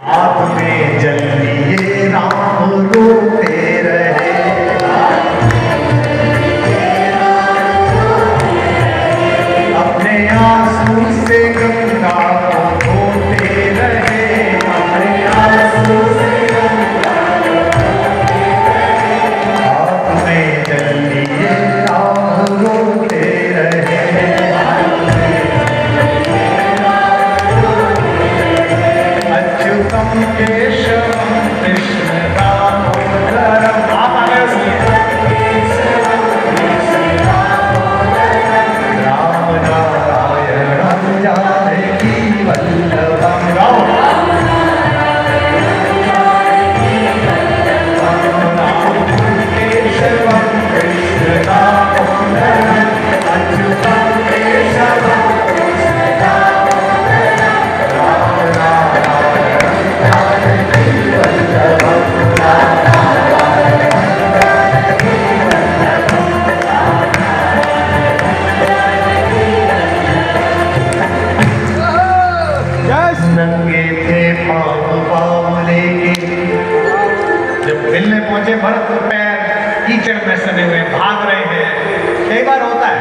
हाथ में जल लिए राम रोते रहे, अपने आंसू से गंगा को धोते रहे, अपने आंसू से गंगा को धोते रहे। हाथ में जल लिए राम रोते रहे, अच्युतम केशवम कृष्ण दामोदरम। आप आ गए राम नारायणम जानकी वल्लभम। गाओ केशवम कृष्ण दामोदरम, अच्युतम केशवम कृष्ण दामोदरम, राम नारायणम जानकी वल्लभम, राम नारायणम जानकी वल्लभम। नंगे थे पाँव बावले के, जब मिलने पहुंचे भरत तो पैर कीचड़ में सने हुए भाग रहे हैं। कई बार होता है,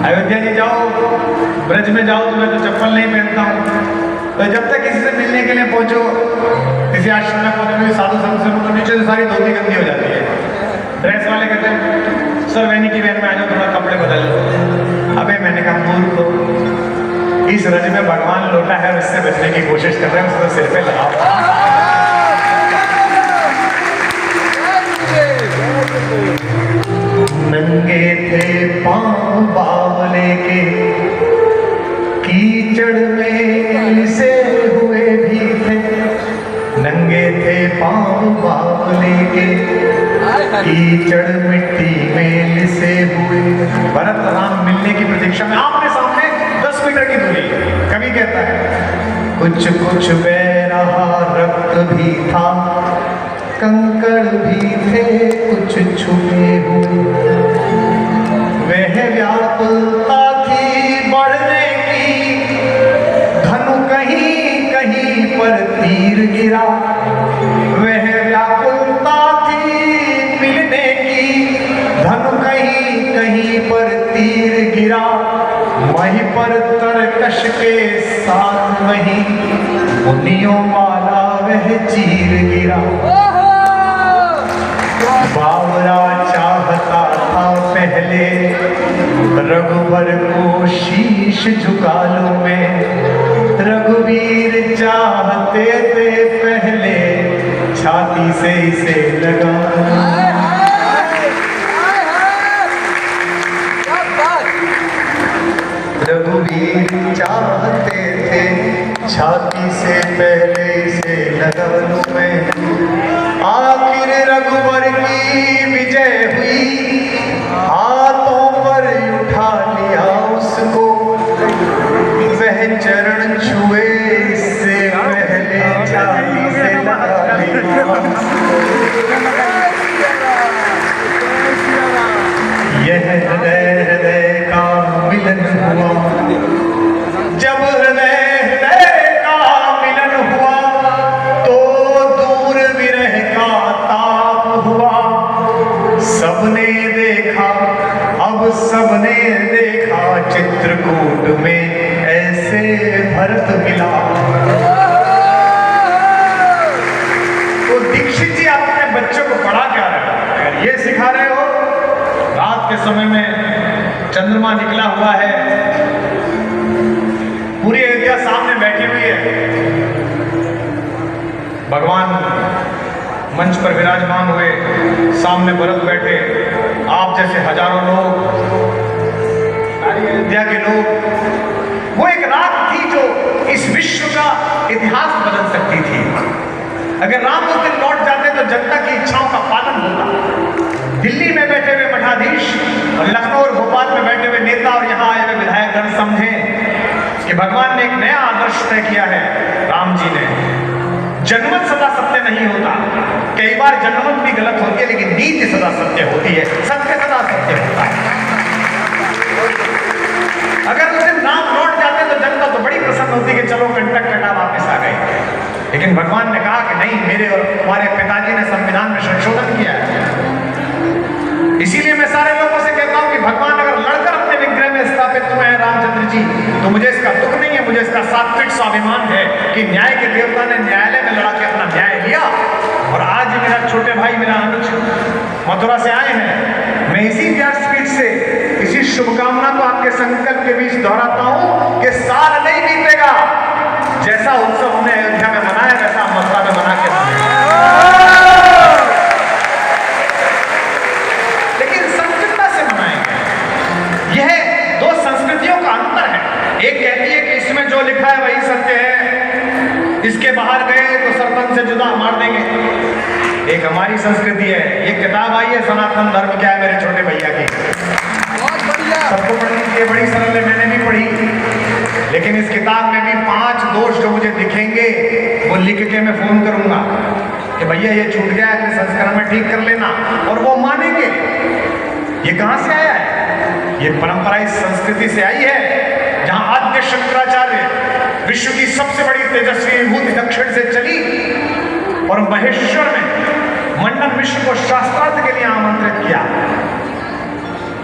अयोध्या जी जाओ, ब्रज में जाओ तो मैं तो चप्पल नहीं पहनता हूँ, तो जब तक किसी से मिलने के लिए पहुंचो, किसी आश्रम में पहुंचो, साधु संत से तो नीचे से सारी धोती गंदी हो जाती है। ड्रेस वाले कहते हैं सर वैनिटी वैन में आ जाओ, थोड़ा कपड़े बदल लो। अबे मैंने कहा मूर्ख हो, इस रज में भगवान लौटा है, उससे बचने की कोशिश कर रहे हैं, उसको सिर पे लगाओ। नंगे थे पांव बावले के, कीचड़ में लिसे हुए भी थे। नंगे थे पांव बावले के, कीचड़ मिट्टी में लिसे हुए। भरत राम मिलने की प्रतीक्षा में आमने सामने 10 मीटर की दूरी। कवि कहता है कुछ कुछ बह रहा रक्त भी था, कंकड़ भी थे कुछ छुपे हुए। वह व्याकुलता थी बढ़ने की, धनु कहीं कहीं पर तीर गिरा। वह व्याकुलता थी मिलने की, धनु कहीं कहीं पर तीर गिरा। वहीं पर तरकश के साथ वहीं मुनियों वाला वह चीर गिरा। बावरा चाहता था पहले रघुवर को शीश झुका लूं मैं, रघुवीर चाहते थे पहले छाती से इसे लगा। रघुवीर चाहते थे छाती से पहले इसे लगा लूं मैं। आखिर रघुवर की विजय हुई, हाथों पर उठा लिया उसको। वह चरण छुए इससे पहले छाती से लगा लिया। यह हृदय का मिलन हुआ, जब हृदय का मिलन हुआ तो दूर विरह का ताप हुआ। सबने देखा, अब सबने देखा, चित्रकूट में ऐसे भरत मिला। तो दीक्षित जी आप अपने बच्चों को पढ़ा क्या रहे हो? अगर ये सिखा रहे हो, रात के समय में चंद्रमा निकला हुआ है, पूरी अयोध्या सामने बैठी हुई है, भगवान मंच पर विराजमान हुए, सामने भरत बैठे, आप जैसे हजारों लोग, सारी अयोध्या के लोग। वो एक रात थी जो इस विश्व का इतिहास बदल सकती थी। अगर राम उस दिन लौट जाते तो जनता की इच्छाओं का पालन होता। दिल्ली में बैठे हुए मठाधीश और लखनऊ और भोपाल में बैठे हुए नेता और यहाँ आए हुए विधायकगण समझे कि भगवान ने एक नया आदर्श तय किया है। राम जी ने जनमत सदा सत्य नहीं होता, कई बार जनमत भी गलत होती है, लेकिन नीति सदा सत्य होती है, सत्य सदा सत्य होता है। अगर उस दिन राम लौट जाते तो जनता तो बड़ी प्रसन्न होती कि चलो कंटक कटा वापस आ गए। लेकिन भगवान ने कहा कि नहीं, मेरे और तुम्हारे पिताजी ने संविधान में संशोधन किया है। इसीलिए मैं सारे लोगों से कहता हूं कि भगवान अगर लड़कर अपने विग्रह में स्थापित हुए हैं रामचंद्र जी, तो मुझे इसका दुख नहीं है, मुझे इसका सात्विक स्वाभिमान है कि न्याय के देवता ने न्यायालय में लड़ा के अपना न्याय लिया। और आज मेरा छोटे भाई, मेरा अनुज मथुरा से आए हैं। मैं इसी व्यासपीठ से इसी शुभकामना को आपके संकल्प के बीच दोहराता हूं कि साल नहीं बीतेगा, जैसा उत्सव हमने अयोध्या में मनाया वैसा मथुरा में मना के एक कहती है कि इसमें जो लिखा है वही सत्य है, इसके बाहर गए तो सरपंच से जुदा मार देंगे। एक हमारी संस्कृति है। ये किताब आई है सनातन धर्म क्या है मेरे छोटे भैया की, सबको पढ़नी चाहिए, बड़ी सरल है, मैंने भी पढ़ी। लेकिन इस किताब में भी 5 दोष जो मुझे दिखेंगे वो लिख के मैं फोन करूंगा कि भैया ये छूट गया है, अपने संस्करण में ठीक कर लेना, और वो मानेंगे। ये कहां से आया है? ये परंपरा इस संस्कृति से आई है जहां आद्य शंकराचार्य विश्व की सबसे बड़ी तेजस्वी विभूति दक्षिण से चली और महेश्वर में मंडन मिश्र को शास्त्रार्थ के लिए आमंत्रित किया।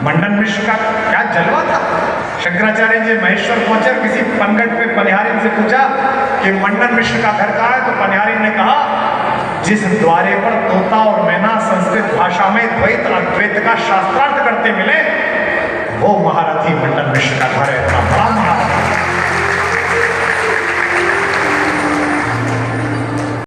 मंडन मिश्र का क्या जलवा था। शंकराचार्य जी महेश्वर पहुंचे, किसी पनघट पे पनिहारिन से पूछा कि मंडन मिश्र का घर कहाँ है, तो पनिहारिन ने कहा जिस द्वारे पर तोता और मैना संस्कृत भाषा में द्वैत अद्वैत का शास्त्रार्थ करते मिले वो महारथी मंडन मिश्र का घर है।